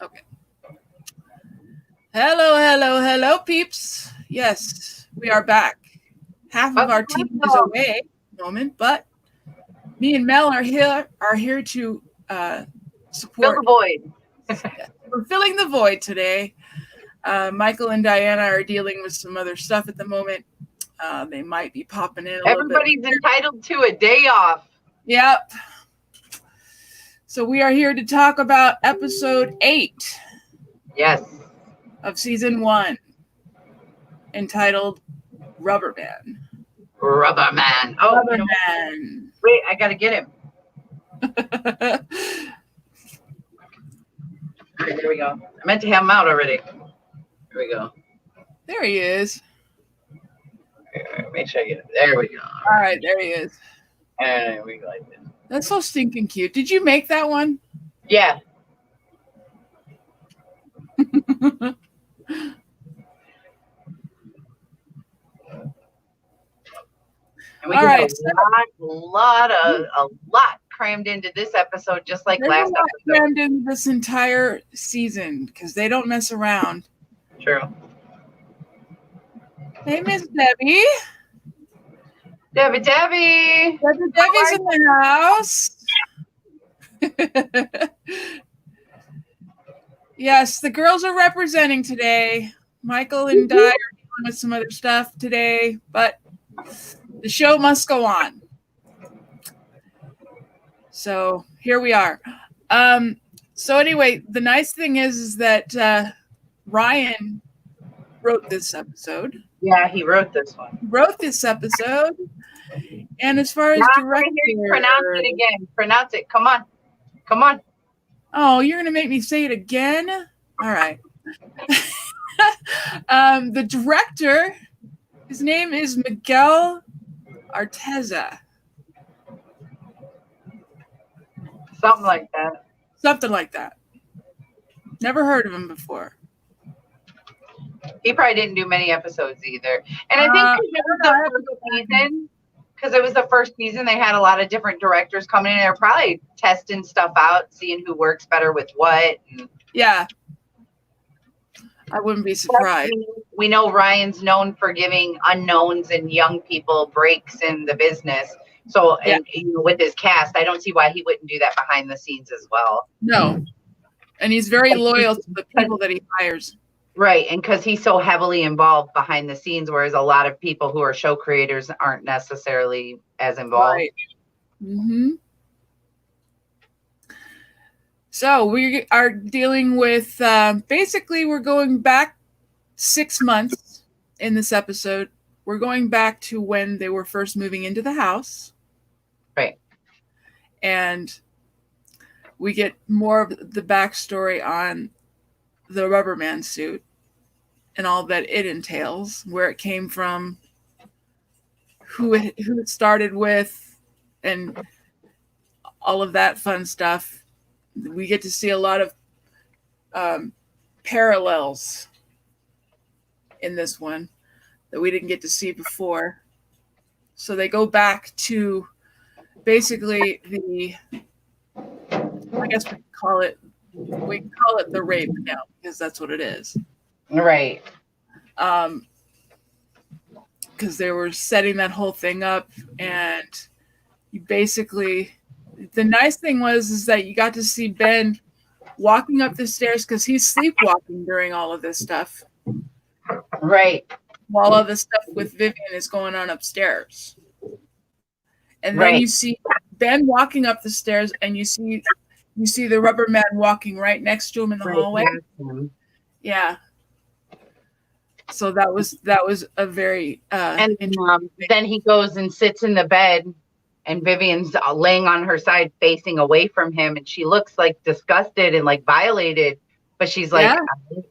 Okay. Hello, peeps. Yes, we are back. Half of our team is away at the moment, but me and Mel are here to support. Fill the void. We're filling the void today. Michael and Diana are dealing with some other stuff at the moment. They might be popping in a little bit. Everybody's entitled to a day off. Yep. So we are here to talk about episode 8. Yes. Of season 1, entitled Rubber Man. Rubber Man. Oh, Rubber Man. Wait, I gotta get him. All right, there we go. I meant to have him out already. Here we go. There he is. Make sure I get him. There we go. All right, there he is. There we go. That's so stinking cute. Did you make that one? Yeah. And we all right, a lot crammed into this episode, just like last episode. Crammed into this entire season because they don't mess around. True. Hey, Miss Debbie. Debbie's in the house. Yes, the girls are representing today. Michael and Di are dealing with some other stuff today, but the show must go on. So here we are. So anyway, the nice thing is that Ryan wrote this episode. Yeah, he wrote this one. And as far as director, pronounce it again. Pronounce it. Come on. Oh, you're gonna make me say it again? All right. The director, his name is Miguel Arteza. Something like that. Never heard of him before. He probably didn't do many episodes either. And I think because it was the first season, they had a lot of different directors coming in. They're probably testing stuff out, seeing who works better with what. Yeah. I wouldn't be surprised. We know Ryan's known for giving unknowns and young people breaks in the business. So, and with his cast, I don't see why he wouldn't do that behind the scenes as well. No. And he's very loyal to the people that he hires. Right. And because he's so heavily involved behind the scenes, whereas a lot of people who are show creators aren't necessarily as involved. Right. Mm-hmm. So we are dealing with, basically we're going back 6 months in this episode. We're going back to when they were first moving into the house. Right. And we get more of the backstory on the Rubber Man suit and all that it entails, where it came from, who it started with, and all of that fun stuff. We get to see a lot of parallels in this one that we didn't get to see before. So they go back to basically I guess we can call it the rape now, because that's what it is. Right. Because they were setting that whole thing up, and you basically, the nice thing is that you got to see Ben walking up the stairs because he's sleepwalking during all of this stuff. Right. While all this stuff with Vivian is going on upstairs. And then you see Ben walking up the stairs, and you see the Rubber Man walking right next to him in the hallway. Yeah. So that was a very and then he goes and sits in the bed, and Vivian's laying on her side facing away from him, and she looks like disgusted and like violated, but she's like,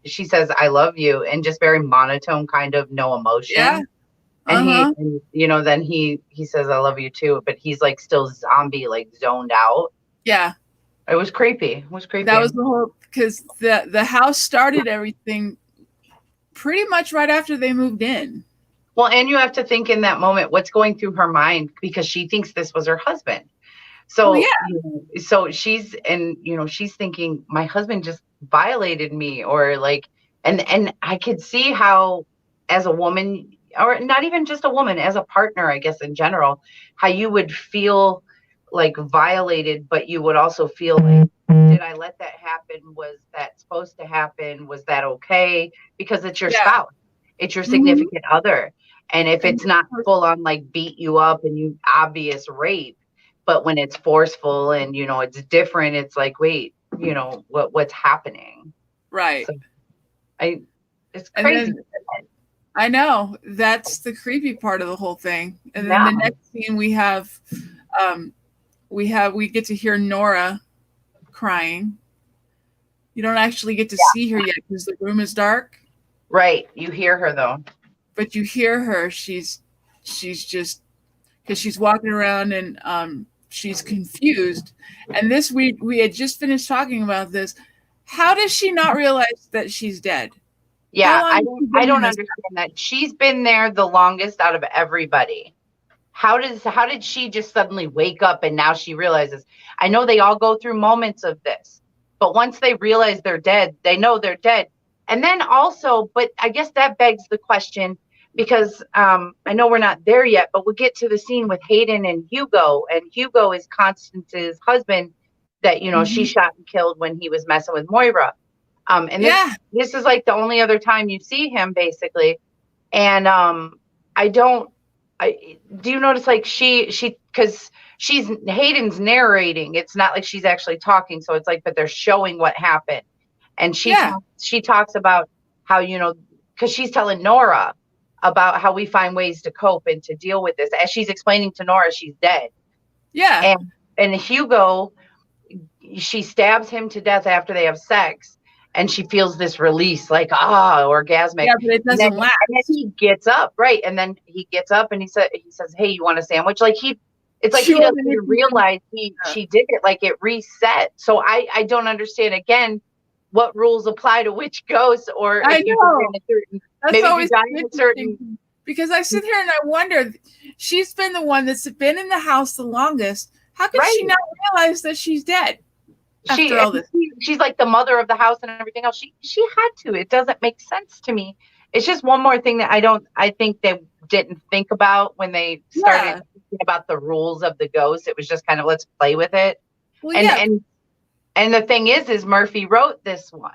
she says, "I love you," and just very monotone, kind of no emotion. Yeah. And then he says, "I love you too," but he's like still zombie, like zoned out. Yeah. It was creepy. That was the whole, because the house started everything pretty much right after they moved in. Well, and you have to think in that moment what's going through her mind, because she thinks this was her husband. Well, yeah. So, so she's thinking my husband just violated me, or like, and I could see how, as a woman, or not even just a woman, as a partner, I guess in general, how you would feel like violated, but you would also feel like, did I let that happen? Was that supposed to happen? Was that okay? Because it's your Yeah. spouse, it's your Mm-hmm. significant other. And if And it's not full on like beat you up and you obvious rape, but when it's forceful and it's different, it's like, wait, what's happening? right. So I it's And crazy. then I know that's the creepy part of the whole thing. And then Yeah. the next scene um, we get to hear Nora crying. You don't actually get to see her yet because the room is dark, Right. You hear her though. but you hear her. She's just because she's walking around and she's confused. And this we had just finished talking about this. How does she not realize that she's dead? How Yeah, long I has don't she I been in don't this? understand that. She's been there the longest out of everybody. How did she just suddenly wake up and now she realizes? I know they all go through moments of this, but once they realize they're dead, they know they're dead. And then also, but I guess that begs the question, because I know we're not there yet, but we'll get to the scene with Hayden and Hugo is Constance's husband that she Mm-hmm. shot and killed when he was messing with Moira. And this Yeah, this is like the only other time you see him basically. And I don't I do you notice, like, she because she's Hayden's narrating. It's not like she's actually talking, so it's like, but they're showing what happened. And yeah, she talks about how, because she's telling Nora about how we find ways to cope and to deal with this. As she's explaining to Nora, she's dead. yeah, And Hugo, she stabs him to death after they have sex, and she feels this release, like, orgasmic. yeah. But it And then, doesn't last. he gets up, right? And then he gets up and he says, "Hey, you want a sandwich?" Like, it's like She he doesn't wasn't even even gonna. realize she did it. Like, it reset. So I don't understand again what rules apply to which ghosts, or I if you die know. in a certain, That's maybe if you always die in a certain. interesting because I sit here and I wonder. She's been the one that's been in the house the longest. How could she Right. not realize that she's dead after all this? She's like the mother of the house and everything else. She had to. It doesn't make sense to me. It's just one more thing that I think they didn't think about when they started Yeah. thinking about the rules of the ghost. It was just kind of, let's play with it. Well, And yeah, and the thing is Murphy wrote this one.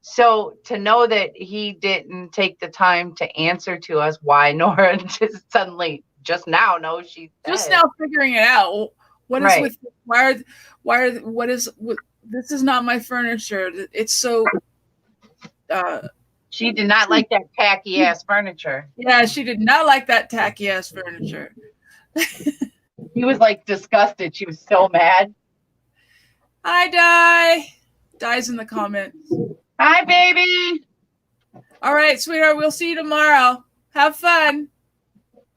So to know that he didn't take the time to answer to us why Nora just suddenly just now knows she's just dead. now figuring it out. What is Right. with why are what is with this is not my furniture. It's so She did not like that tacky ass furniture. yeah, she did not like that tacky ass furniture. He was like disgusted. She was so mad. Hi, Die. Die's in the comments. Hi, baby. All right, sweetheart, we'll see you tomorrow. Have fun.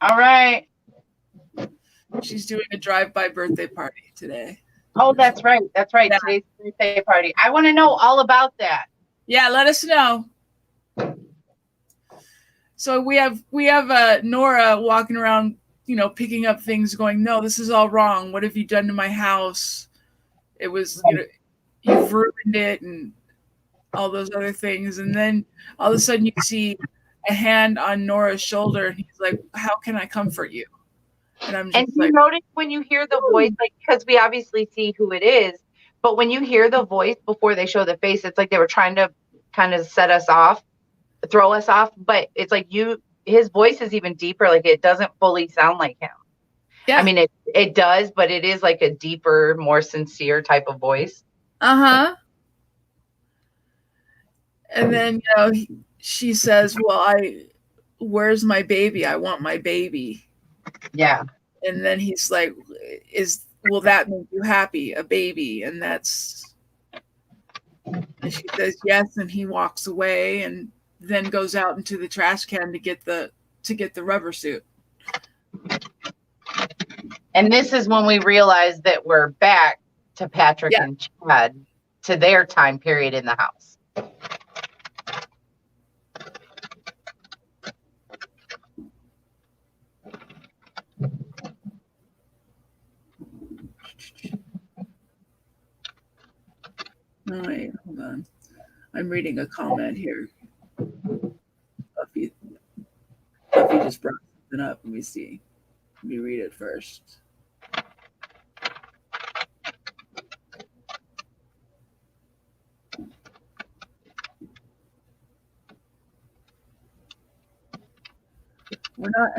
All right. She's doing a drive-by birthday party today. Oh, that's right. That's right. Yeah. Today's birthday party. I want to know all about that. Yeah, let us know. So we have Nora walking around, picking up things, going, "No, this is all wrong. What have you done to my house? It was, you've ruined it," and all those other things. And then all of a sudden, you see a hand on Nora's shoulder, and he's like, "How can I comfort you?" And I'm And just you like, notice when you hear the voice, like, because we obviously see who it is, but when you hear the voice before they show the face, it's like they were trying to kind of set us off, throw us off. But it's like his voice is even deeper. Like, it doesn't fully sound like him. yeah, I mean, it does, but it is like a deeper, more sincere type of voice. uh-huh. And then, she says, "Well, where's my baby? I want my baby." Yeah. And then he's like, will that make you happy? A baby? And she says yes, and he walks away and then goes out into the trash can to get the rubber suit. And this is when we realize that we're back to Patrick and Chad, to their time period in the house. I'm reading a comment here. Buffy just brought something up. Let me see. Let me read it first. We're not.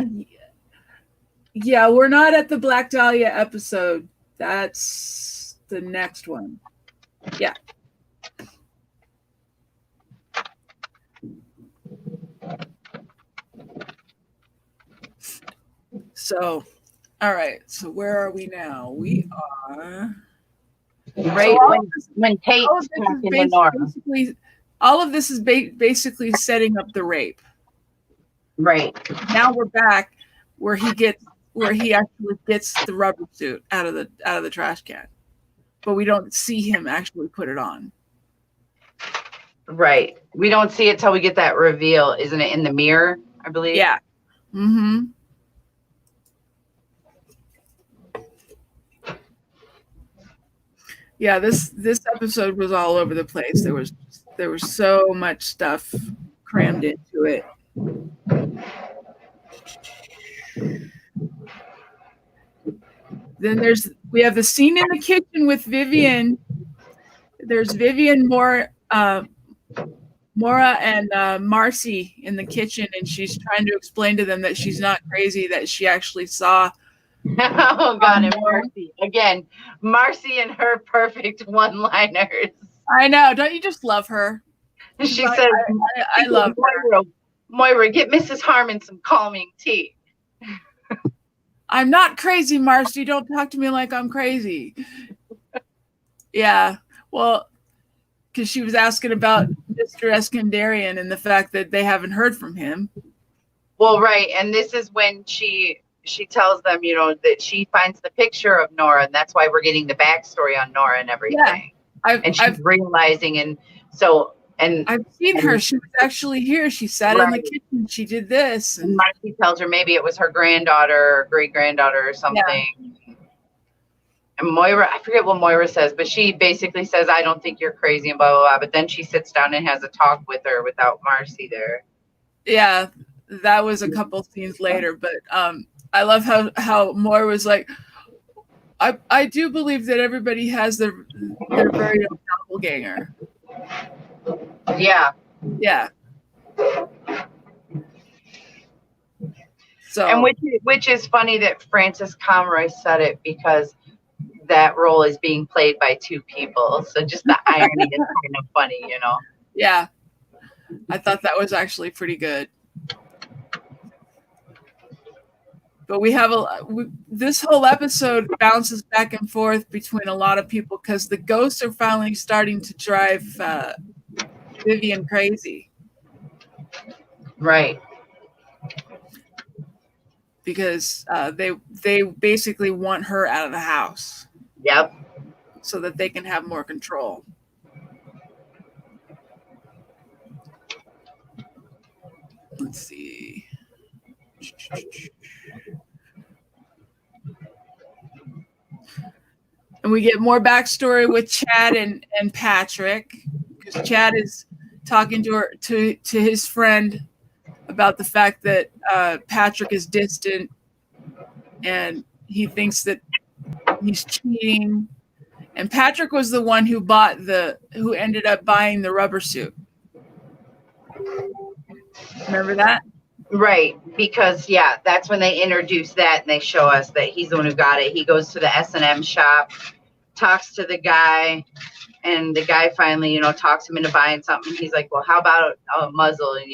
Yeah, we're not at the Black Dahlia episode. That's the next one. Yeah. So, all right. So where are we now? We are right so when Tate's talking to Nora. All of this is basically setting up the rape. Right. Now we're back where he actually gets the rubber suit out of the trash can, but we don't see him actually put it on. Right. We don't see it till we get that reveal, isn't it? In the mirror, I believe. Yeah. Mm-hmm. Yeah, this episode was all over the place. There was so much stuff crammed into it. Then we have the scene in the kitchen with Vivian. There's Vivian, Mora, and Marcy in the kitchen, and she's trying to explain to them that she's not crazy, that she actually saw. Oh God, and Marcy again. Marcy and her perfect one-liners. I know. Don't you just love her? She says, I love Moira, her. Moira, get Mrs. Harmon some calming tea. I'm not crazy, Marcy. Don't talk to me like I'm crazy. Yeah. Well, because she was asking about Mr. Eskandarian and the fact that they haven't heard from him. Well, right. And this is when she tells them, that she finds the picture of Nora, and that's why we're getting the backstory on Nora and everything. Yeah. And she's realizing, and so, and I've seen her. She was actually here. She sat in the kitchen. She did this. And Marcy tells her maybe it was her granddaughter or great granddaughter or something. Yeah. And Moira, I forget what Moira says, but she basically says, I don't think you're crazy and blah, blah, blah. But then she sits down and has a talk with her without Marcy there. Yeah, that was a couple scenes later. But I love how Moira was like, I do believe that everybody has their very own doppelganger. Yeah. Yeah. So, and which is funny that Frances Conroy said it, because that role is being played by two people. So just the irony is kind of funny, Yeah. I thought that was actually pretty good. But we have this whole episode bounces back and forth between a lot of people because the ghosts are finally starting to drive Vivian crazy. Right. Because they basically want her out of the house. Yep. So that they can have more control. Let's see. And we get more backstory with Chad and Patrick, because Chad is talking to his friend about the fact that Patrick is distant and he thinks that he's cheating. And Patrick was the one who ended up buying the rubber suit. Remember that? Right, because that's when they introduce that and they show us that he's the one who got it. He goes to the S&M shop, talks to the guy, and the guy finally, talks him into buying something. He's like, well, how about a muzzle? And,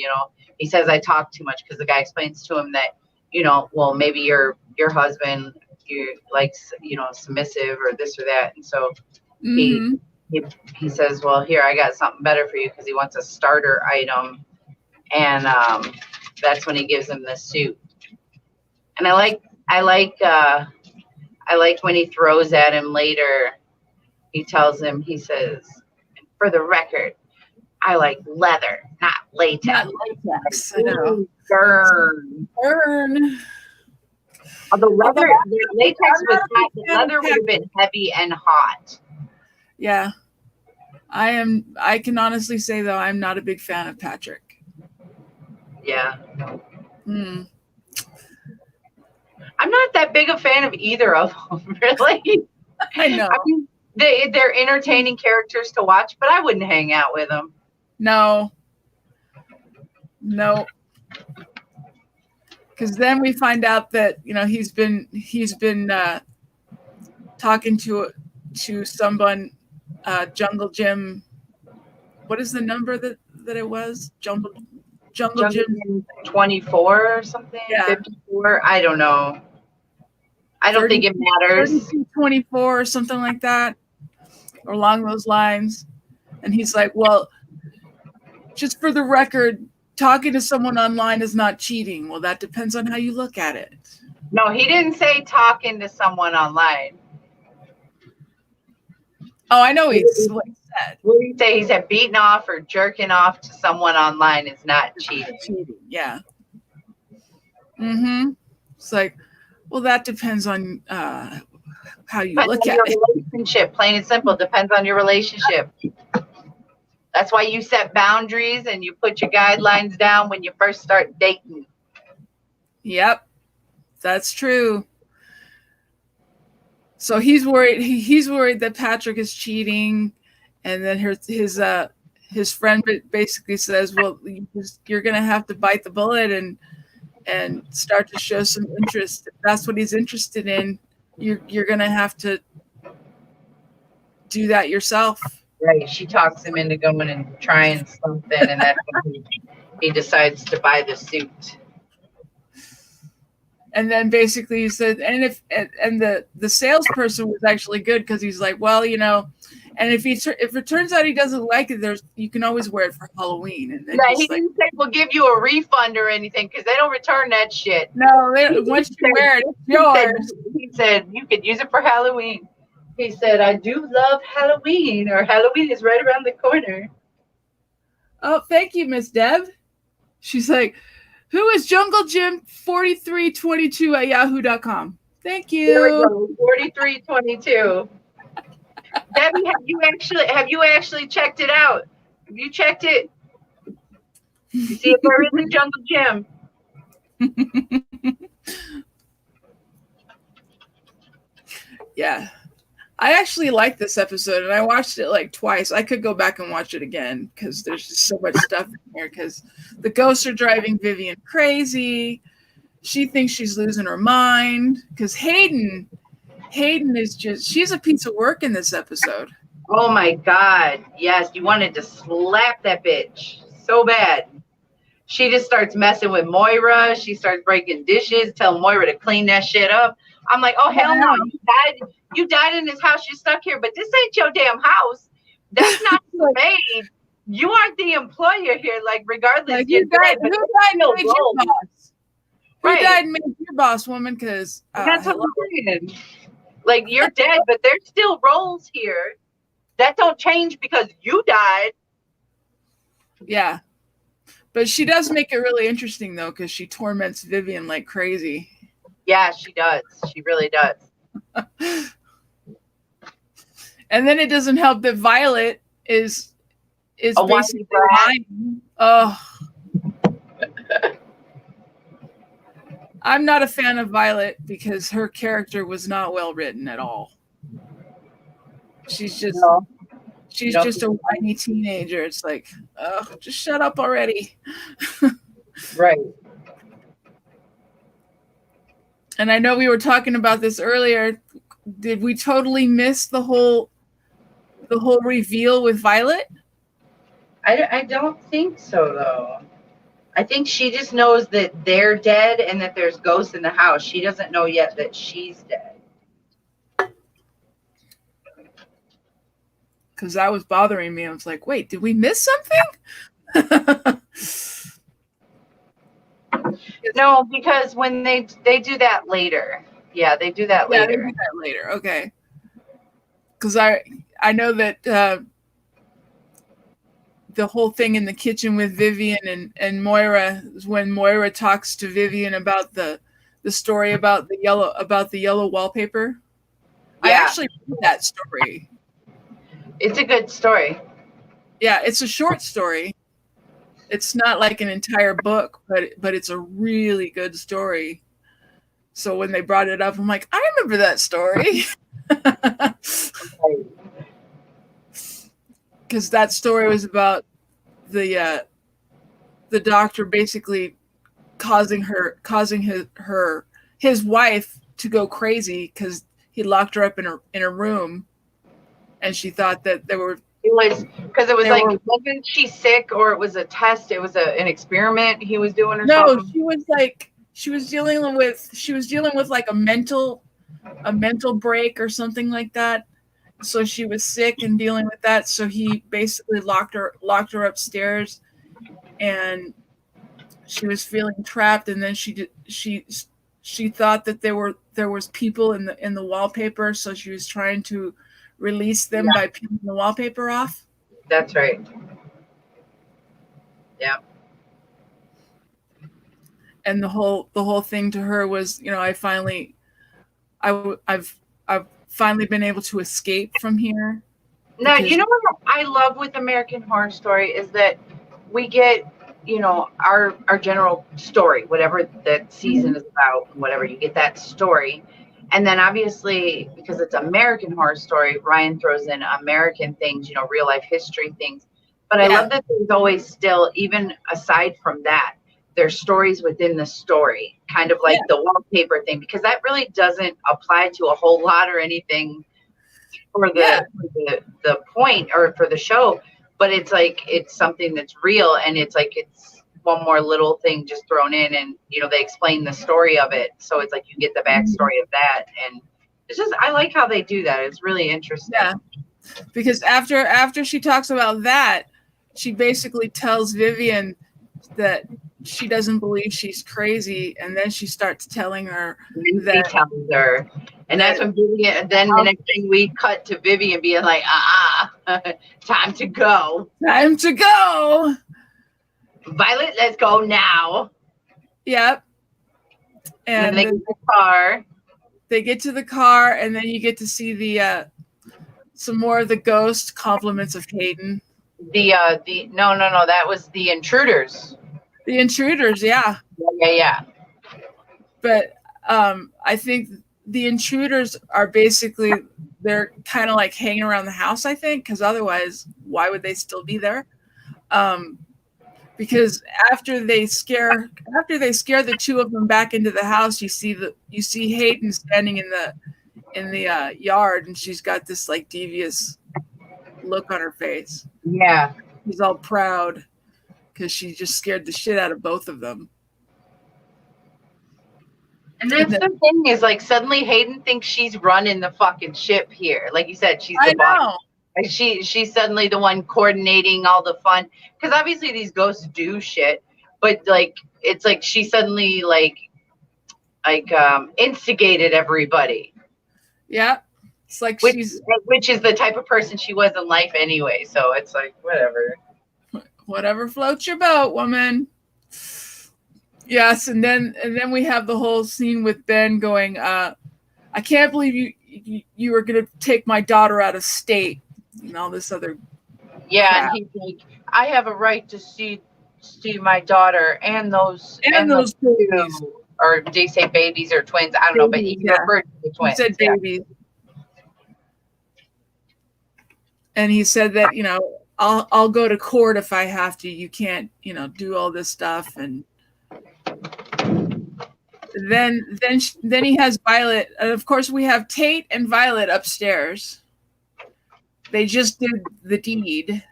he says, I talk too much, because the guy explains to him that, well, maybe your husband, you likes, submissive or this or that. And so he says, well, here, I got something better for you, because he wants a starter item. And that's when he gives him the suit. And I like when he throws at him later. He tells him, he says, for the record, I like leather, not latex. Not latex. I know. Burn. The latex was hot. The leather would have been heavy and hot. Yeah. I can honestly say though, I'm not a big fan of Patrick. Yeah. Hmm. I'm not that big a fan of either of them, really. I know. I mean, they're entertaining characters to watch, but I wouldn't hang out with them. No. Because then we find out that he's been talking to someone, Jungle Jim. What is the number that it was? Jungle Jim 24 or something? Yeah. 54? I don't know. I don't think it matters. 3224 or something like that, or along those lines. And he's like, well, just for the record, talking to someone online is not cheating. Well, that depends on how you look at it. No, he didn't say talking to someone online. Oh, I know what he said. What did he say? He said beating off or jerking off to someone online is not cheating. Yeah. Mm-hmm. It's like, well, that depends on how you look at it. Relationship, plain and simple, depends on your relationship. That's why you set boundaries and you put your guidelines down when you first start dating. Yep, that's true. So he's worried. He's worried that Patrick is cheating, and then his friend basically says, "Well, you're going to have to bite the bullet and start to show some interest. If that's what he's interested in, you're going to have to do that yourself." Right. She talks him into going and trying something, and that's when he decides to buy the suit. And then basically he said, and the salesperson was actually good because he's like, well, and if it turns out he doesn't like it, you can always wear it for Halloween. And then he didn't say we'll give you a refund or anything because they don't return that shit. No, once you wear it, it's yours. He said you could use it for Halloween. He said, I do love Halloween, or Halloween is right around the corner. Oh, thank you, Miss Deb. She's like, who is Jungle Jim 4322 at yahoo.com? Thank you. There we go, 4322. Debbie, have you actually checked it out? Have you checked it? You see if there is a Jungle Jim. Yeah. I actually like this episode, and I watched it like twice. I could go back and watch it again because there's just so much stuff in here. Because the ghosts are driving Vivian crazy. She thinks she's losing her mind. Because Hayden is she's a piece of work in this episode. Oh my God. Yes, you wanted to slap that bitch so bad. She just starts messing with Moira. She starts breaking dishes, telling Moira to clean that shit up. I'm like, oh, hell no. You died in this house. You're stuck here, but this ain't your damn house. That's not your maid. You aren't the employer here. Like, regardless, like, who died and made your boss? Right. Who died and made your boss, woman? Because that's what I'm saying. Like, you're dead, but there's still roles here that don't change because you died. Yeah. But she does make it really interesting, though, because she torments Vivian like crazy. Yeah, she does. She really does. And then it doesn't help that Violet is basically lying. Oh. I'm not a fan of Violet because her character was not well written at all. She's just a whiny teenager. It's like, oh, just shut up already. Right. And I know we were talking about this earlier. Did we totally miss the whole reveal with Violet? I don't think so, though. I think she just knows that they're dead and that there's ghosts in the house. She doesn't know yet that she's dead. Because that was bothering me. I was like, wait, did we miss something? No, because when they do that later. Yeah, they do that later. Yeah, they do that later. Okay. Because I know that the whole thing in the kitchen with Vivian and Moira is when Moira talks to Vivian about the story about the yellow wallpaper. Yeah. I actually read that story. It's a good story. Yeah, it's a short story. It's not like an entire book, but it's a really good story. So when they brought it up, I'm like, I remember that story. Because that story was about the doctor basically causing his wife to go crazy because he locked her up in a room, and she thought that there were. It was because it was like, wasn't she sick, or it was a test? It was an experiment he was doing or No, something. she was dealing with like a mental break or something like that. So she was sick and dealing with that. So he basically locked her upstairs, and she was feeling trapped. And then she thought that there was people in the wallpaper. So she was trying to release them by peeling the wallpaper off. That's right. Yeah. And the whole thing to her was, I've finally been able to escape from here. Now, you know what I love with American Horror Story is that we get, our general story, whatever that season is about, whatever, you get that story. And then obviously, because it's American Horror Story, Ryan throws in American things, real life history things. But I love that there's always still, even aside from that, there's stories within the story, kind of like the wallpaper thing, because that really doesn't apply to a whole lot or anything for the point or for the show, but it's like it's something that's real, and it's like it's one more little thing just thrown in, and they explain the story of it, so it's like you get the backstory of that, and it's just, I like how they do that. It's really interesting. Yeah, because after she talks about that, she basically tells Vivian that she doesn't believe she's crazy, and then she starts telling her that tells her, and that's when Vivian. Then the next thing we cut to Vivian being like, time to go. Time to go. Violet, let's go now. Yep. And they get to the car. They get to the car, and then you get to see the some more of the ghost compliments of Hayden. No, that was the intruders. The intruders, yeah. But I think the intruders are basically, they're kind of like hanging around the house, I think, because otherwise, why would they still be there? Because after they scare the two of them back into the house, you see Hayden standing in the yard, and she's got this like devious look on her face. Yeah, she's all proud because she just scared the shit out of both of them. And that's the thing is, like, suddenly Hayden thinks she's running the fucking ship here. Like you said, she's the boss. She's suddenly the one coordinating all the fun, because obviously these ghosts do shit, but like it's like she suddenly like instigated everybody. Yeah, it's like which is the type of person she was in life anyway. So it's like whatever floats your boat, woman. Yes, and then we have the whole scene with Ben going, I can't believe you were going to take my daughter out of state, and all this other crap. And he's like, I have a right to see my daughter and those babies. Or did he say babies or twins? I don't know, but he referred to the twins. He said babies. And he said that, I'll go to court if I have to. You can't, do all this stuff. And then he has Violet. And of course, we have Tate and Violet upstairs. They just did the deed.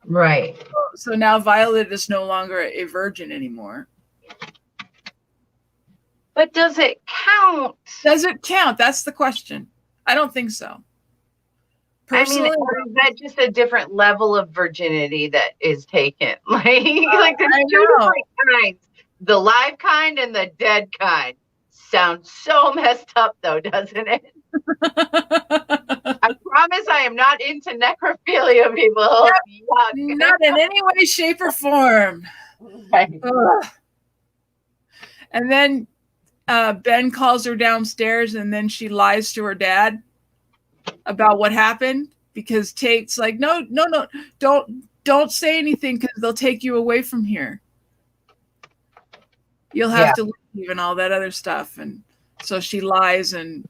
Right. So now Violet is no longer a virgin anymore. But does it count? Does it count? That's the question. I don't think so. Personally, is that just a different level of virginity that is taken? Like there's two different kinds. The live kind and the dead kind. Sounds so messed up though, doesn't it? I promise I am not into necrophilia, people. Yep. Not in any way, shape, or form. Right. And then Ben calls her downstairs, and then she lies to her dad about what happened, because Tate's like, no, don't don't say anything because they'll take you away from here. You'll have to leave and all that other stuff. And so she lies and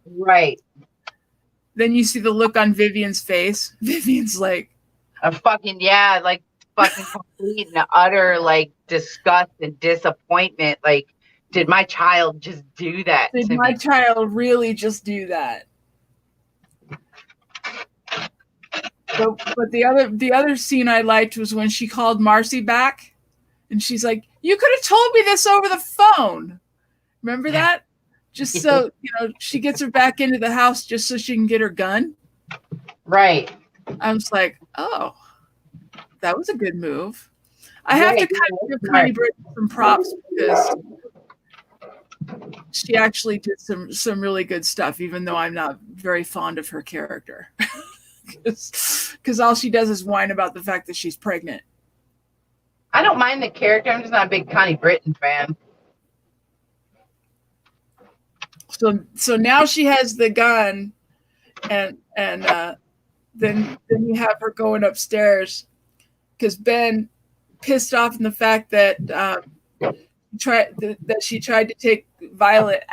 right. Then you see the look on Vivian's face. Vivian's like, a fucking fucking complete and utter like disgust and disappointment. Like, did my child just do that? Did my child really just do that? But the other scene I liked was when she called Marcy back, and she's like, "You could have told me this over the phone." Remember that? Just so she gets her back into the house just so she can get her gun. Right. I was like, oh, that was a good move. I have to kind of give Connie Britton some props because she actually did some really good stuff, even though I'm not very fond of her character. Because all she does is whine about the fact that she's pregnant. I don't mind the character. I'm just not a big Connie Britton fan. So now she has the gun, and then you have her going upstairs because Ben, pissed off in the fact that she tried to take Violet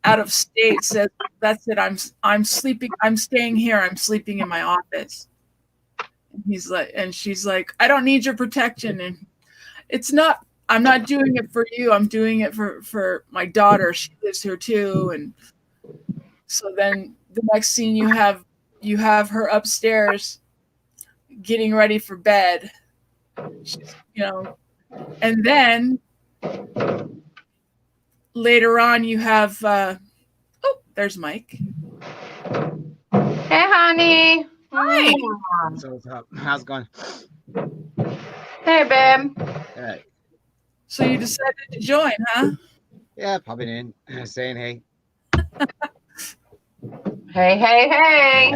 out of state, says, "That's it. I'm sleeping. I'm staying here. I'm sleeping in my office." And she's like, "I don't need your protection." And it's not. I'm not doing it for you. I'm doing it for my daughter. She lives here too. And so then the next scene you have her upstairs getting ready for bed. She's, and then later on you have there's Mike. Hey, honey. Hi. So what's up? How's it going? Hey, babe. All right. So you decided to join, huh? Yeah, popping in, saying hey. Hey.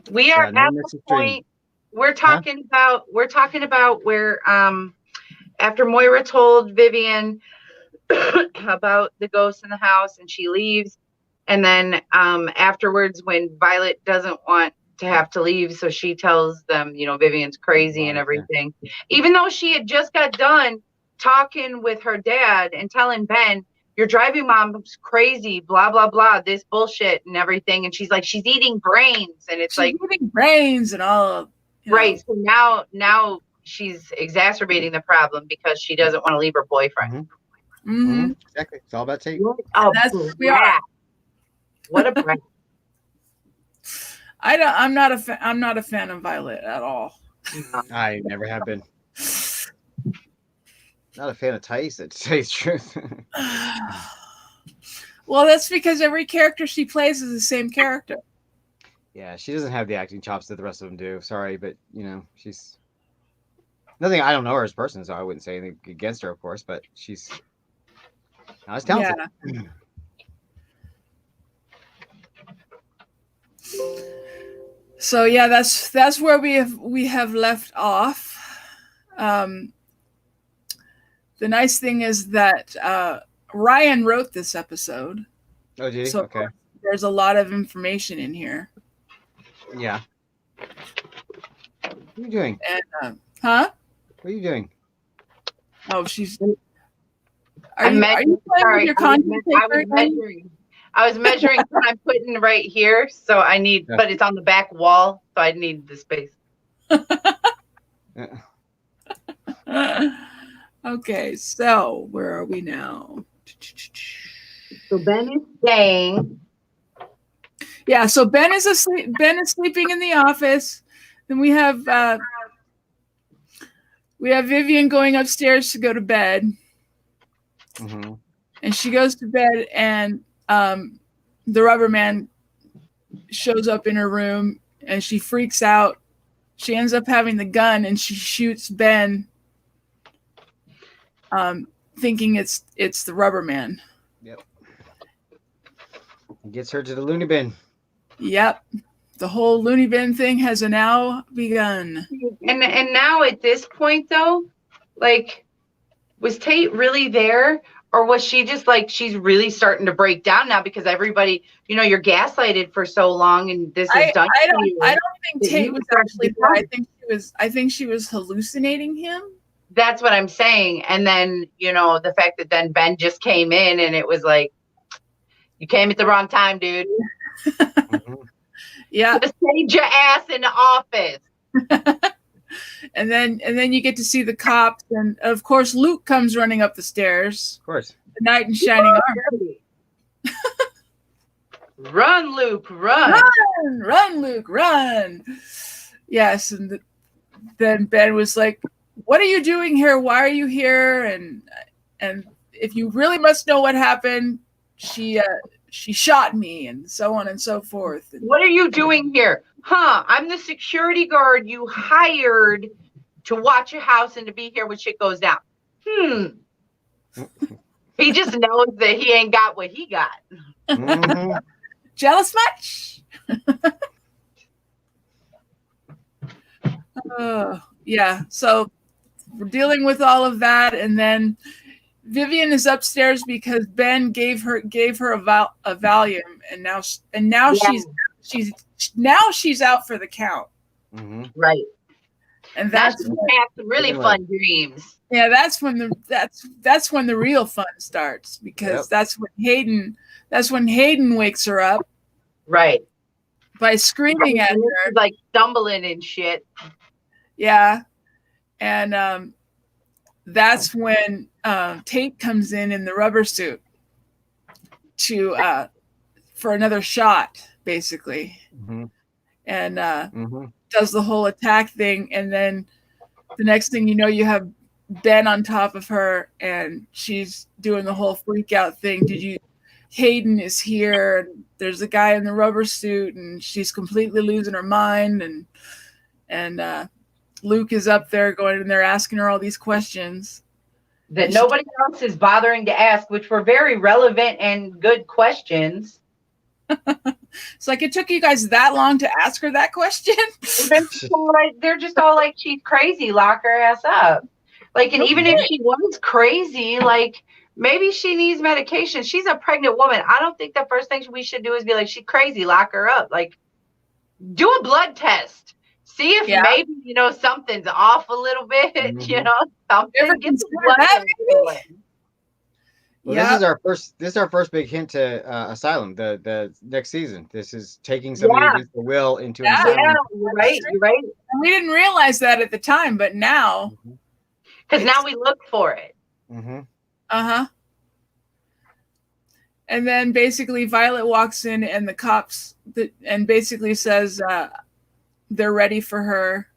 We are at the point we're talking about where after Moira told Vivian about the ghost in the house and she leaves, and then afterwards when Violet doesn't want to have to leave, so she tells them, Vivian's crazy and everything. Even though she had just got done talking with her dad and telling Ben, "You're driving mom's crazy, blah blah blah, this bullshit and everything," and she's like, she's eating brains, and she's eating brains and all. Right. So now she's exacerbating the problem because she doesn't want to leave her boyfriend. Mm-hmm. Exactly. It's all about tape. That's what we are. What a brat. I'm not a fan of Violet at all. I never have been. Not a fan of Tyson, to tell you the truth. Well, that's because every character she plays is the same character. Yeah, she doesn't have the acting chops that the rest of them do. Sorry, but she's nothing. I don't know her as a person, so I wouldn't say anything against her, of course. But she's not as talented. Yeah. So yeah, that's where we have left off. The nice thing is that Ryan wrote this episode. Oh, did he? So okay. There's a lot of information in here. Yeah. What are you doing? And huh? What are you doing? Oh, she's. Are you playing with your content paper? I was measuring what I'm putting right here, so I need, but it's on the back wall, so I need the space. Okay, so where are we now? So Ben is staying. Yeah, so Ben is asleep. Ben is sleeping in the office. Then we have Vivian going upstairs to go to bed. Mm-hmm. And she goes to bed, and the rubber man shows up in her room, and she freaks out. She ends up having the gun, and she shoots Ben, thinking it's the rubber man. Yep. Gets her to the loony bin. Yep. The whole loony bin thing has now begun. And now at this point, though, like, was Tate really there? Or was she just like, she's really starting to break down now because everybody, you know, you're gaslighted for so long and this is done I to you. don't think Tate was actually there. I think she was hallucinating him. That's what I'm saying. And then, you know, the fact that then Ben just came in and it was like, you came at the wrong time, dude. Yeah. Just stayed your ass in the office. And then you get to see the cops, and of course Luke comes running up the stairs. Of course. The knight in shining armor. Run, Luke, run. Run, Luke, run. Yes, and then Ben was like, "What are you doing here? Why are you here?" And if you really must know what happened, she shot me, and so on and so forth. And what are you doing here? I'm the security guard you hired to watch your house and to be here when shit goes down. He just knows that he ain't got what he got. Jealous much? Yeah, so we're dealing with all of that, and then Vivian is upstairs because Ben gave her a Valium, and now she's out for the count. Right, and that's when they have some really fun dreams. Yeah, that's when the real fun starts, because that's when Hayden wakes her up. Right. By screaming at her, like stumbling and shit. Yeah, and that's when Tate comes in the rubber suit for another shot, basically, and does the whole attack thing, and then the next thing you know, you have Ben on top of her, and she's doing the whole freak out thing. Hayden is here, and there's a guy in the rubber suit, and she's completely losing her mind, and Luke is up there going, and they're asking her all these questions that nobody else is bothering to ask, which were very relevant and good questions. It's like, it took you guys that long to ask her that question? They're just all like, she's crazy, lock her ass up. Like, and even if she was crazy, like, maybe she needs medication. She's a pregnant woman. I don't think the first thing we should do is be like, she's crazy, lock her up. Like, do a blood test. See if maybe, you know, something's off a little bit, you know, something. Get the blood going. Well, this is our first big hint to Asylum, the next season. This is taking somebody against the will into an asylum. Yeah, you're right. And we didn't realize that at the time, but now. Because now we look for it. And then basically Violet walks in, and the cops and basically says they're ready for her,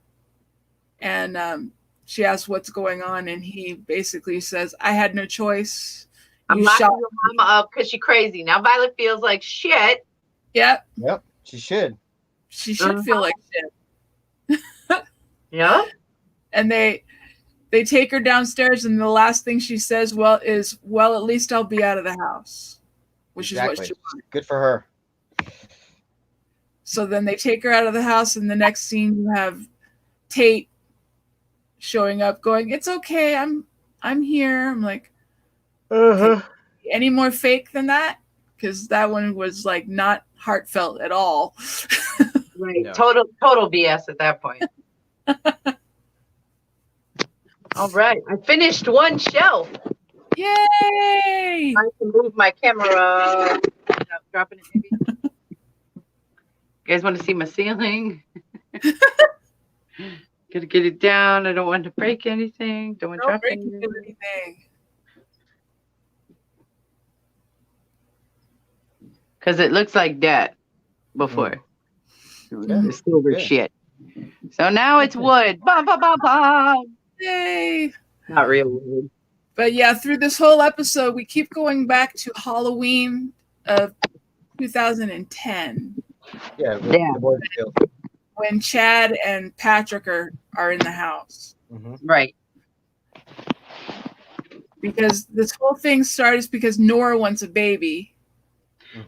and she asks what's going on, and he basically says, "I had no choice. I'm locking your mama up because she's crazy." Now Violet feels like shit. Yep. She should. She should feel like shit. Yeah. And they take her downstairs, and the last thing she says, at least I'll be out of the house, which is what she wants. Good for her. So then they take her out of the house, and the next scene you have Tate showing up going, "It's okay, I'm here." I'm like, any more fake than that? Because that one was like not heartfelt at all. Right. No. Total BS at that point. All right. I finished one shelf. Yay! I can move my camera. Dropping it maybe. You guys want to see my ceiling? Gotta get it down. I don't want to break anything. Don't want to drop anything. Because it looks like that before. The silver shit. So now it's wood. Bum, bum, bum, bum. Yay! Not real wood. But yeah, through this whole episode, we keep going back to Halloween of 2010. Yeah. When Chad and Patrick are in the house. Right. Because this whole thing starts because Nora wants a baby.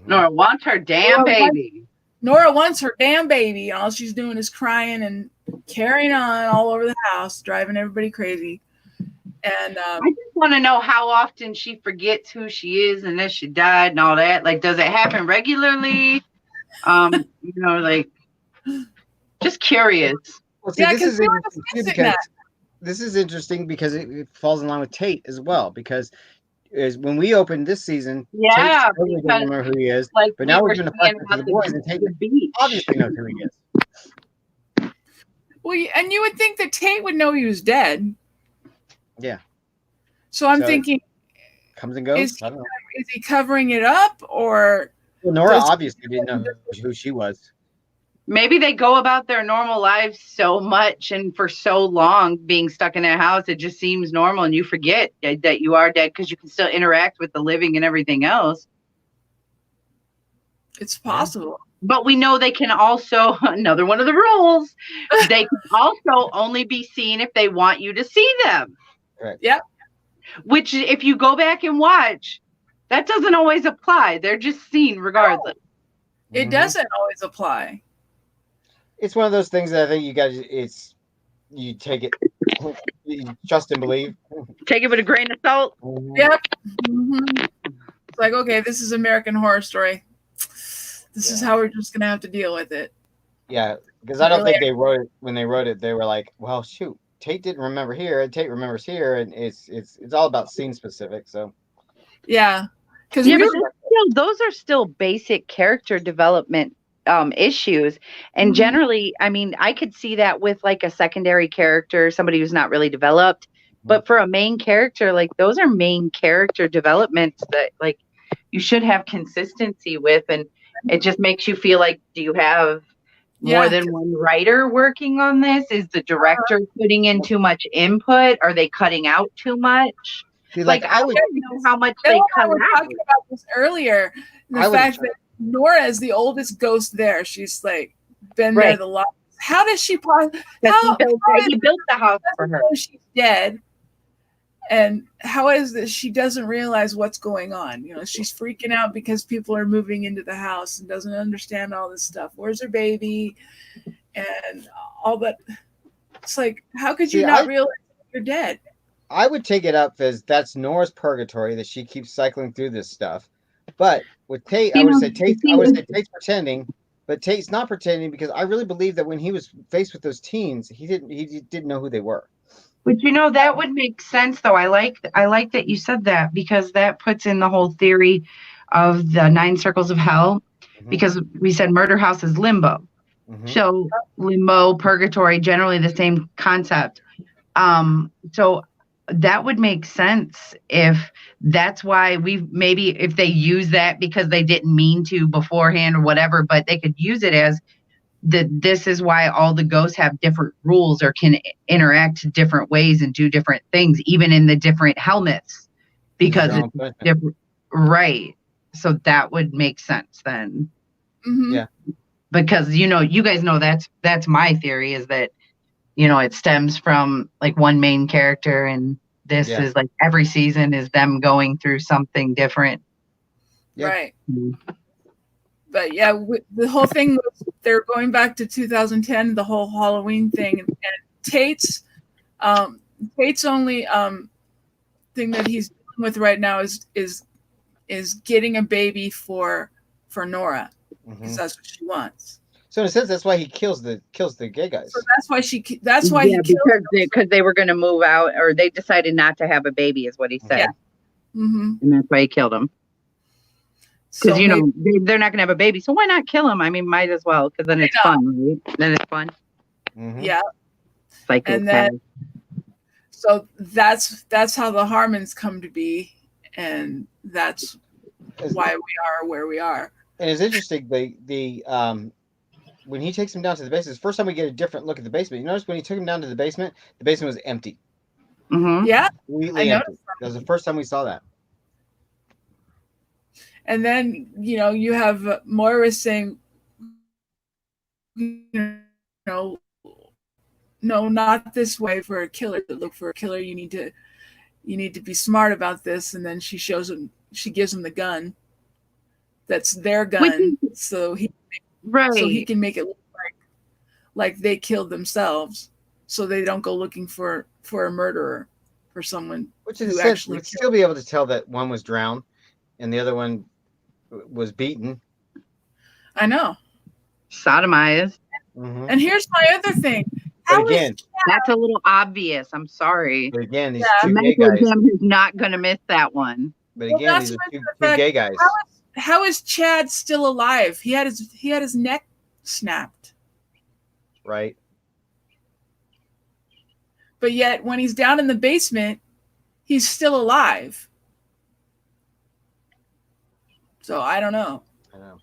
Nora wants her damn baby. Nora wants her damn baby, and all she's doing is crying and carrying on all over the house, driving everybody crazy. And I just want to know how often she forgets who she is and that she died and all that. Like, does it happen regularly? Like, just curious. Well, see, yeah, this because is we were interesting too discussing because that. this is interesting because it falls in line with Tate as well. Because is when we opened this season, Tate Yeah, totally doesn't because remember who he is. like But we now we're were giving a saying flashback to about the boys, and Tate the beach. obviously knows who he is. Well, and you would think that Tate would know he was dead. Yeah. So I'm thinking, comes and goes. I don't know. is he covering it up, or Well, Nora obviously didn't know who she was. Maybe they go about their normal lives so much and for so long being stuck in that house, it just seems normal and you forget that you are dead because you can still interact with the living and everything else. It's possible. But we know they can also, another one of the rules, they can also only be seen if they want you to see them. Right. Yep. Which, if you go back and watch, that doesn't always apply. They're just seen regardless. No, it doesn't always apply. It's one of those things that I think you take it, you trust and believe. Take it with a grain of salt. Yep. It's like, okay, this is American Horror Story. This is how we're just gonna have to deal with it. Yeah, because I don't think they wrote it when they wrote it. They were like, well, shoot, Tate didn't remember here, and Tate remembers here, and it's all about scene specific. So yeah, because those are still basic character development issues, and generally, I mean, I could see that with like a secondary character, somebody who's not really developed, but for a main character, like those are main character developments that like you should have consistency with, and it just makes you feel like, do you have more than one writer working on this? Is the director putting in too much input? Are they cutting out too much? See, like I would know how much they cut out. We were talking about this earlier. The fact that Nora is the oldest ghost there. She's like been there the longest. How does she possibly? He built the house for her. She's dead. And how is that she doesn't realize what's going on? You know, she's freaking out because people are moving into the house and doesn't understand all this stuff. Where's her baby? And all that. It's like, how could you not realize you're dead? I would take it up as that's Nora's purgatory that she keeps cycling through this stuff. But with Tate, I would say Tate's pretending, but Tate's not pretending because I really believe that when he was faced with those teens, he didn't know who they were. But that would make sense, though. I like that you said that because that puts in the whole theory of the 9 circles of hell, because we said murder house is limbo. So limbo, purgatory, generally the same concept. So that would make sense if that's why if they use that because they didn't mean to beforehand or whatever, but they could use it as this is why all the ghosts have different rules or can interact different ways and do different things, even in the different helmets, because it's different. Right. So that would make sense then. Yeah. Because, you guys know that's my theory is that, it stems from like one main character, and this is like every season is them going through something different. Yeah. Right. But yeah, the whole thing was they're going back to 2010, the whole Halloween thing, and Tate's only thing that he's dealing with right now is getting a baby for Nora, because that's what she wants. So in a sense, that's why he kills the gay guys. So he killed because they were going to move out, or they decided not to have a baby, is what he said. Yeah. And that's why he killed him. Because they're not going to have a baby, so why not kill him? I mean, might as well, because then it's fun, right? Then it's fun. Yeah. And then, so that's how the Harmons come to be, and that's why we are where we are. And it's interesting, when he takes him down to the basement, it's the first time we get a different look at the basement. You notice when he took him down to the basement was empty. Yeah, completely empty. That was the first time we saw that. And then, you have Moira saying, no, not this way for a killer. To look for a killer, you need to be smart about this. And then she gives him the gun. That's their gun. So he can make it look like they killed themselves, so they don't go looking for a murderer. for someone Which in a who sense actually would still be able to tell that one was drowned and the other one was beaten. I know. Sodomized. Mm-hmm. And here's my other thing. But again, that's a little obvious. I'm sorry. these Yeah. two gay Medical guys. examiner's not going to miss that one. But Well, again, not these to are mention two the fact, gay guys. how is Chad still alive? He had his neck snapped. Right. But yet when he's down in the basement, he's still alive. So I don't know. I know.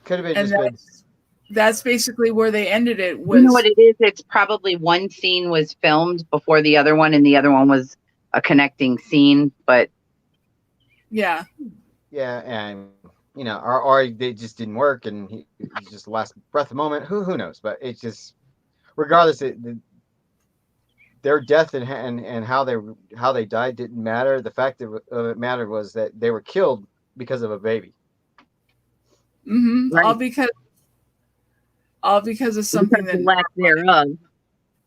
Could have been And just good. that's basically where they ended it. Was, you know what it is? It's probably one scene was filmed before the other one, and the other one was a connecting scene. But yeah, and or they just didn't work, and he just the last breath of moment. Who knows? But it's just, regardless, their death and how they died didn't matter. The fact of it mattered was that they were killed because of a baby. mm-hmm. Right. all because of something that lack thereof.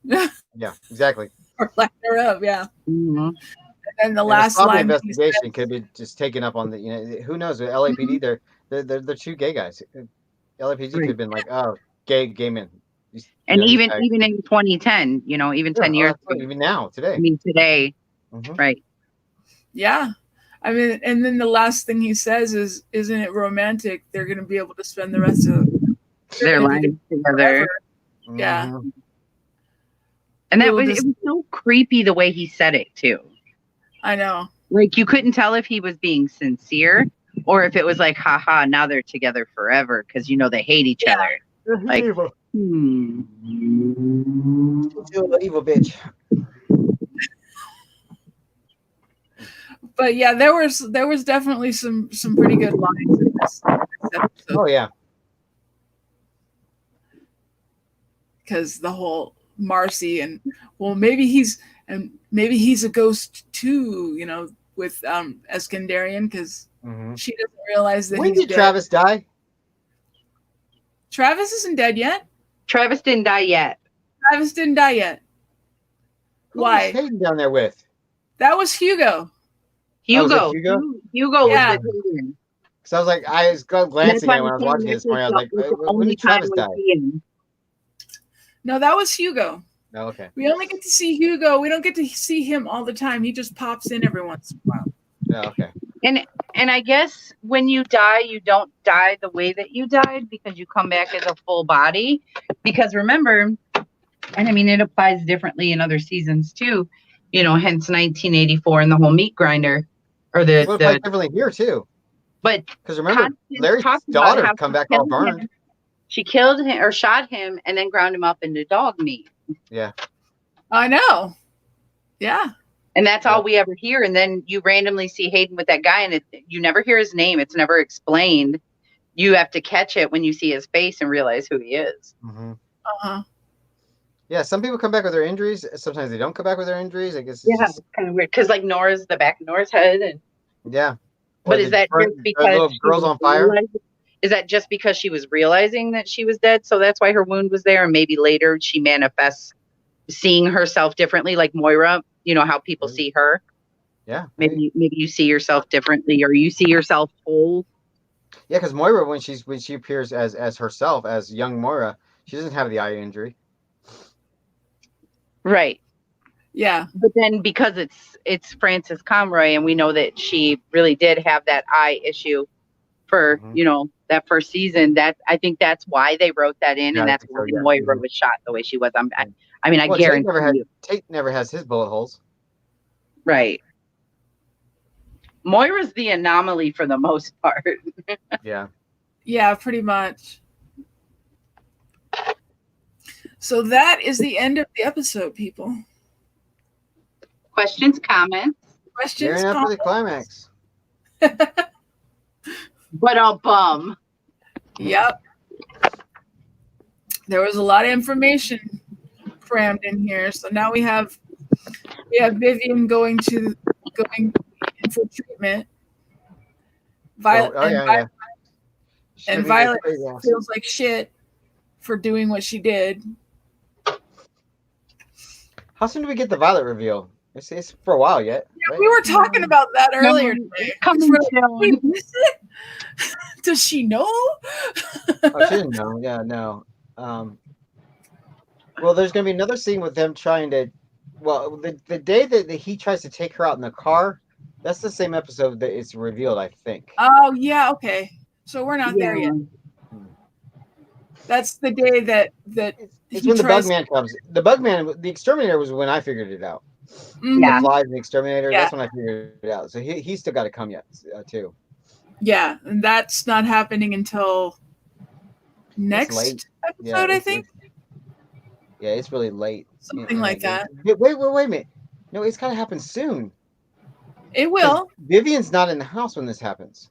Yeah, exactly. or lack thereof. Yeah. Mm-hmm. And the last line investigation could be just taken up on the, who knows, with LAPD. Mm-hmm. They're two gay guys. LAPD could have been like, oh, gay men. And even in 2010, even 10 years ago, even now, today. I mean, today, right? Yeah. I mean, and then the last thing he says is, "Isn't it romantic? They're going to be able to spend the rest of their lives together." Yeah. Mm-hmm. And it was so creepy the way he said it too. I know. Like, you couldn't tell if he was being sincere or if it was like, haha, now they're together forever because they hate each other. Like, evil. Evil bitch. But yeah, there was definitely some pretty good lines in this episode. Oh yeah. Because the whole Marcy and maybe he's a ghost too, with Eskandarian, because she doesn't realize that when he's did dead. Travis die? Travis isn't dead yet. Travis didn't die yet. Who Why? was Hayden down there with? That was Hugo. Hugo. Hugo? Hugo Yeah. was with Hayden. Because I was like, I was glancing at it when I was watching this morning. I was like, when did Travis die? No, that was Hugo. Oh, okay. We only get to see Hugo. We don't get to see him all the time. He just pops in every once in a while. Oh, okay. And I guess when you die, you don't die the way that you died because you come back as a full body. Because remember, and I mean, it applies differently in other seasons too, hence 1984 and the whole meat grinder, or It applies differently here too. But because remember, Larry's daughter come back all burned. She killed him or shot him and then ground him up into dog meat. Yeah. I know. Yeah. And that's all we ever hear. And then you randomly see Hayden with that guy, and you never hear his name. It's never explained. You have to catch it when you see his face and realize who he is. Mm-hmm. Uh-huh. Yeah, some people come back with their injuries. Sometimes they don't come back with their injuries. I guess. It's kind of weird because like the back of Nora's head, and yeah. But is that just because girls on fire? Is that just because she was realizing that she was dead, so that's why her wound was there, and maybe later she manifests seeing herself differently, like Moira? How people see her. Yeah. Maybe you see yourself differently, or you see yourself whole. Yeah, because Moira, when she appears as herself, as young Moira, she doesn't have the eye injury. Right. Yeah. But then because it's Frances Conroy, and we know that she really did have that eye issue for that first season, that I think that's why they wrote that in, and that's why Moira was shot the way she was. I guarantee Tate never has his bullet holes. Right. Moira's the anomaly for the most part. Yeah. Yeah, pretty much. So that is the end of the episode, people. Questions, comments? Questions, comments? After the climax. What a bum. Yep. There was a lot of information crammed in here. So now we have Vivian going in for treatment. Violet feels like shit for doing what she did. How soon do we get the Violet reveal? It's for a while yet, right? We were talking about that earlier No, today. coming We're soon. "Wait, is it? Does she know? Oh, she didn't know. Yeah, no. Well, there's gonna be another scene with them trying to. Well, the day that he tries to take her out in the car, that's the same episode that it's revealed, I think. Oh yeah, okay. So we're not there yet. Hmm. That's the day that It's he when the tries. Bugman comes. The Bugman, the Exterminator was when I figured it out. Mhm. The Yeah. flies and the Exterminator. Yeah. That's when I figured it out. So he's still got to come yet too. Yeah, and that's not happening until It's next late. Yeah, episode, I think. it's really late. Something like that. Wait a minute. No, it's got to happen soon. It will. Vivian's not in the house when this happens.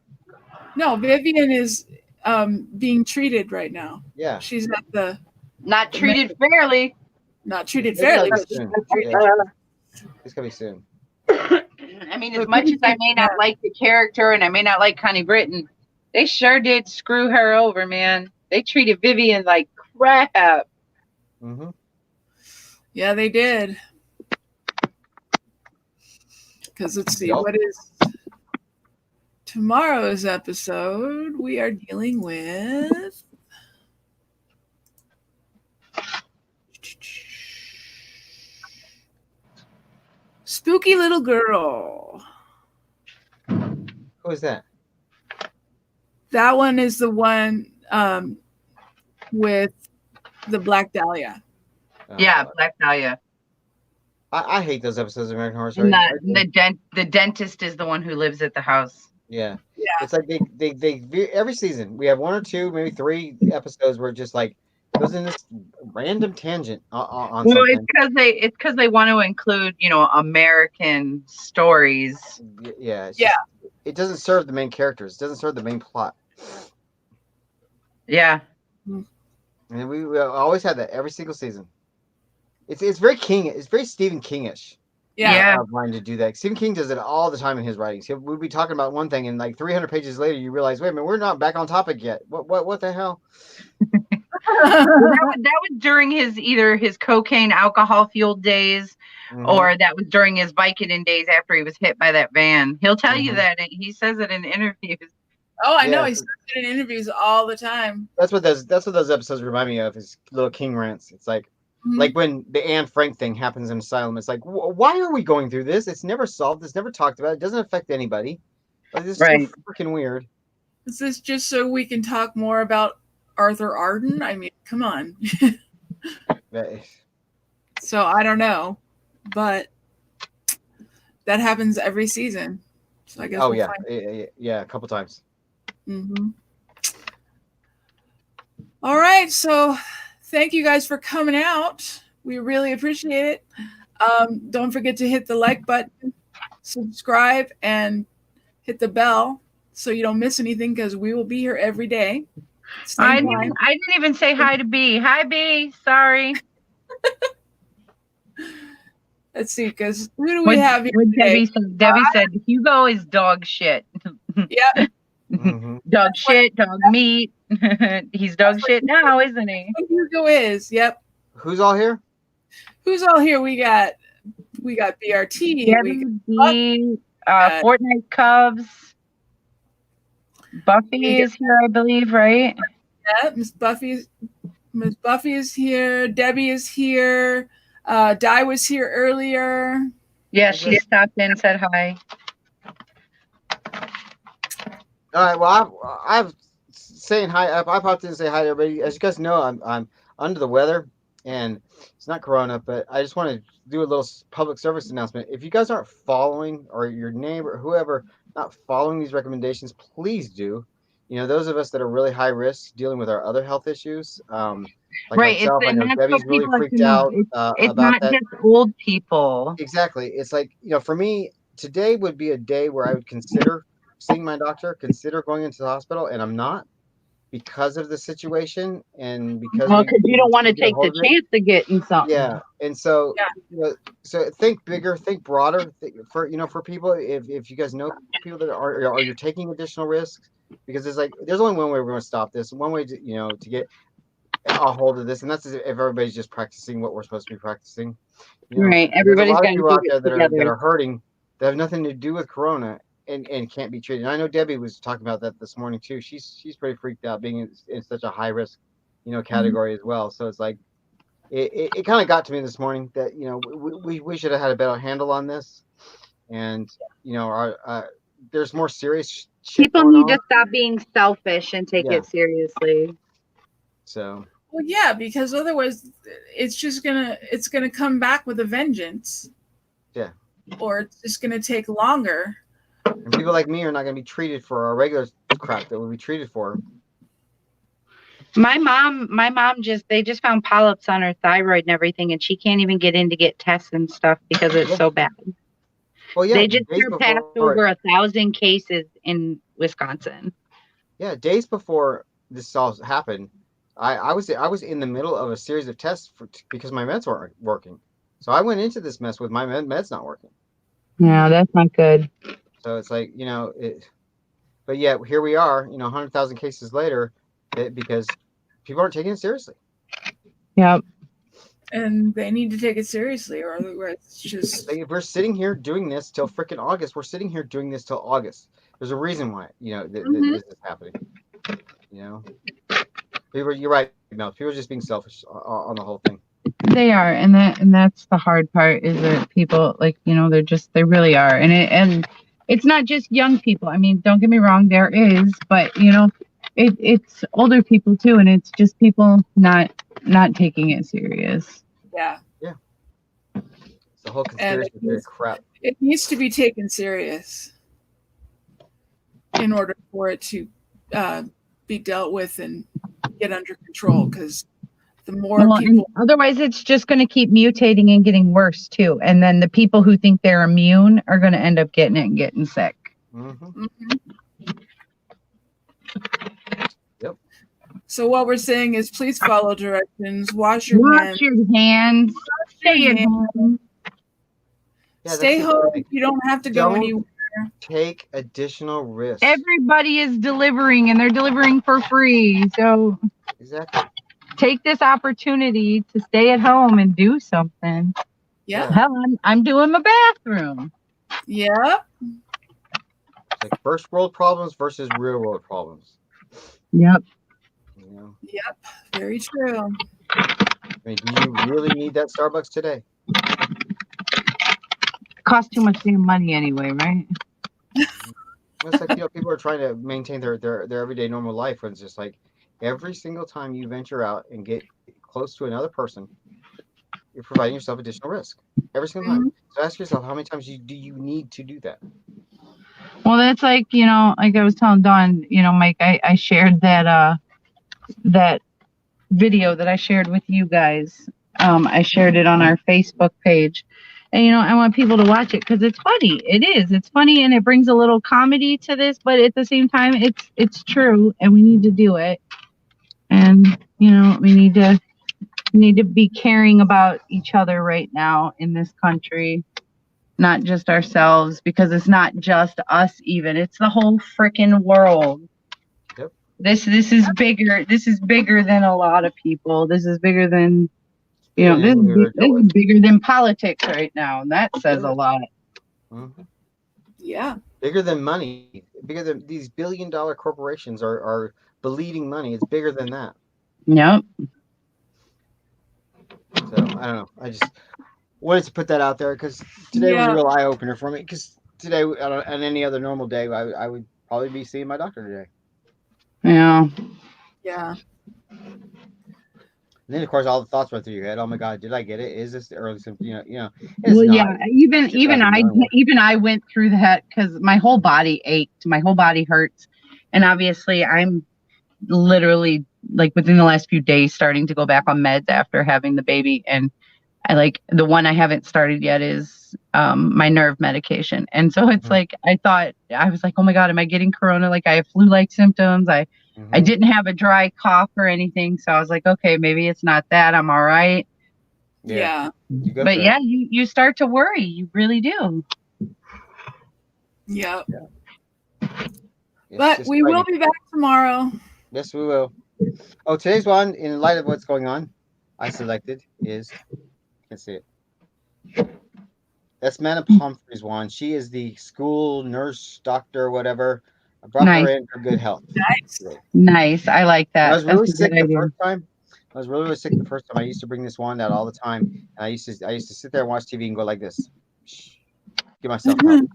No, Vivian is being treated right now. Yeah. She's at the Not treated fairly. not treated It's fairly. gotta But be soon. treated. Yeah. It's gonna be soon. I mean, as much as I may not like the character and I may not like Connie Britton, they sure did screw her over, man. They treated Vivian like crap. Mm-hmm. Yeah, they did. Because let's see, what is tomorrow's episode? We are dealing with Spooky Little Girl. Who is that? That one is the one with the Black Dahlia. Oh, Yeah, God. Black Dahlia. I hate those episodes of American Horror Story. And the dentist is the one who lives at the house. Yeah. Yeah. It's like they every season we have 1 or 2, maybe 3 episodes where it just like goes in this random tangent on Well, something. it's because they want to include, American stories. Yeah. Yeah. It doesn't serve the main characters. It doesn't serve the main plot. Yeah. And we always had that every single season. It's very King. It's very Stephen Kingish. Yeah. Wanting to do that. Stephen King does it all the time in his writings. We'll be talking about one thing, and like 300 pages later, you realize, wait a minute, we're not back on topic yet. What the hell? that was during either his cocaine, alcohol fueled days, or that was during his Vicodin days after he was hit by that van. He'll tell you that. He says it in interviews. Oh, I know. He says it in interviews all the time. That's what those episodes remind me of. Is little King rants. It's like when the Anne Frank thing happens in Asylum. It's like, why are we going through this? It's never solved. It's never talked about. It doesn't affect anybody. Like, this is so freaking weird. Is this just so we can talk more about Arthur Arden? I mean, come on. So I don't know, but that happens every season. So I guess. Oh yeah, a couple times. Mm-hmm. All right, so thank you guys for coming out. We really appreciate it. Don't forget to hit the like button, subscribe, and hit the bell so you don't miss anything, because we will be here every day. I didn't even say hi to B. Hi, B. Sorry. Let's see, because who do we have here today? Debbie said Hugo is dog shit. Yeah. Dog shit, dog meat. He's dog shit now, isn't he? Hugo is. Yep. Who's all here? Who's all here? We got BRT. Debbie, Fortnite Cubs. Buffy is here, I believe, right? Yeah, Miss Buffy is here. Debbie is here. Di was here earlier. Yeah, she stopped in and said hi. All right. Well, I've saying hi. I popped in to say hi to everybody. As you guys know, I'm under the weather, and it's not Corona, but I just want to do a little public service announcement. If you guys aren't following, or your neighbor, or whoever, not following these recommendations, please do. Those of us that are really high risk dealing with our other health issues, like myself, I know Debbie's really freaked out it's about not that. just old people. Exactly. It's like, for me, today would be a day where I would consider seeing my doctor, consider going into the hospital, and I'm not, because of the situation and because you don't want to take the chance to get in something. Yeah, and so so think bigger, think broader, for people. If you guys know people that are you're taking additional risks, because there's only one way we're going to stop this. One way to get a hold of this, and that's if everybody's just practicing what we're supposed to be practicing. Right. There's a Everybody's lot got of to people do out there it that together. are hurting, that have nothing to do with corona and can't be treated. And I know Debbie was talking about that this morning too. She's pretty freaked out being in such a high risk, category as well. So it's like it kind of got to me this morning that we should have had a better handle on this, and our there's more serious shit People going need on. to stop being selfish and take Yeah. it seriously. So Well, yeah, because otherwise it's gonna come back with a vengeance. Yeah. Or it's just gonna take longer. And people like me are not going to be treated for our regular crap that we'll be treated for. My mom they just found polyps on her thyroid and everything, and she can't even get in to get tests and stuff because it's so bad. Well, yeah, They just days surpassed before, over 1,000 cases in Wisconsin. Yeah, days before this all happened, I was in the middle of a series of tests because my meds weren't working. So I went into this mess with my meds not working. Yeah, that's not good. So it's like, but yeah, here we are, 100,000 cases later, because people aren't taking it seriously. Yep. And they need to take it seriously, or otherwise it's just. Like if we're sitting here doing this till freaking August, we're sitting here doing this till August. There's a reason why, this is happening. People, you're right, Mel. People are just being selfish on the whole thing. They are, and that's the hard part is that people they really are, and it's not just young people. I mean, don't get me wrong, there is, but it's older people too, and it's just people not taking it serious. Yeah. Yeah. It's the whole conspiracy theory crap. It needs to be taken serious in order for it to be dealt with and get under control, because the more people. Otherwise, it's just going to keep mutating and getting worse too. And then the people who think they're immune are going to end up getting it and getting sick. Mm-hmm. Yep. So what we're saying is, please follow directions. Wash your hands. Stay at home. Yeah, stay home. You don't have to go anywhere. Take additional risks. Everybody is delivering, and they're delivering for free. So exactly. Take this opportunity to stay at home and do something. Yeah. Hell, I'm doing my bathroom. Yeah. Like first world problems versus real world problems. Yep. Yep. Very true. I mean, do you really need that Starbucks today? It costs too much damn money anyway, right? It's like people are trying to maintain their everyday normal life, when it's just like every single time you venture out and get close to another person, you're providing yourself additional risk. Every single time. So ask yourself, how many times do you need to do that? Well, that's like, like I was telling Dawn, Mike, I shared that video that I shared with you guys. I shared it on our Facebook page. And, I want people to watch it because it's funny. It is. It's funny, and it brings a little comedy to this, but at the same time, it's true, and we need to do it. And, we need to be caring about each other right now in this country, not just ourselves, because it's not just us even. It's the whole freaking world. Yep. This is bigger. This is bigger than a lot of people. This is bigger than, this is bigger than politics right now. And that says a lot. Mm-hmm. Yeah. Bigger than money. Bigger than these billion-dollar corporations are bleeding money. It's bigger than that. Yep. So I don't know. I just wanted to put that out there because today was a real eye opener for me. Because today, on any other normal day, I would probably be seeing my doctor today. Yeah. Yeah. And then, of course, all the thoughts went through your head. Oh my God, did I get it? Is this the early symptom? Well, yeah. Even I went through that because my whole body ached. My whole body hurts, and obviously, I'm literally like within the last few days starting to go back on meds after having the baby, and the one I haven't started yet is my nerve medication. And so it's like I was like, oh my God, am I getting corona? Like I have flu-like symptoms. I didn't have a dry cough or anything, so I was like, okay, maybe it's not that. I'm all right. Yeah. But yeah, you start to worry. You really do. Yep. But we will be back tomorrow. Yes, we will. Oh, today's one, in light of what's going on, I selected is, can't see it. That's Mana Pumphrey's wand. She is the school nurse, doctor, whatever. I brought her Nice. in for good health. Nice. Today. Nice. I like When I that. was That's really a sick good the idea. first time. I was really, really sick the first time. I used to bring this wand out all the time, and I used to sit there and watch TV and go like this. Shh. Give myself help.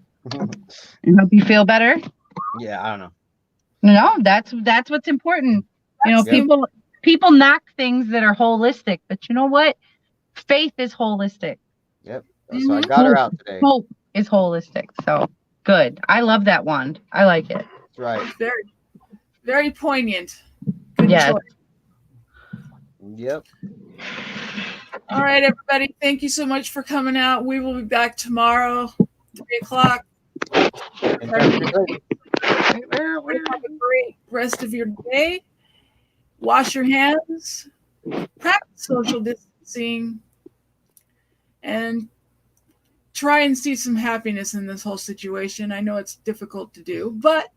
And hope you feel better. Yeah, I don't know. No, that's what's important. You know, That's people knock things that are holistic, but you know what? Faith is holistic. Yep. So I got her out today. Hope is holistic. So good. I love that wand. I like it. That's right. very, very poignant. Good Yes. choice. Yep. All right, everybody. Thank you so much for coming out. We will be back tomorrow, 3:00. And time to be great. Have a great rest of your day. Wash your hands. Practice social distancing. And try and see some happiness in this whole situation. I know it's difficult to do, but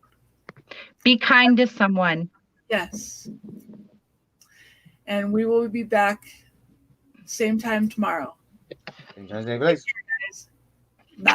be kind to someone. Yes. And we will be back same time tomorrow. Same time, same place.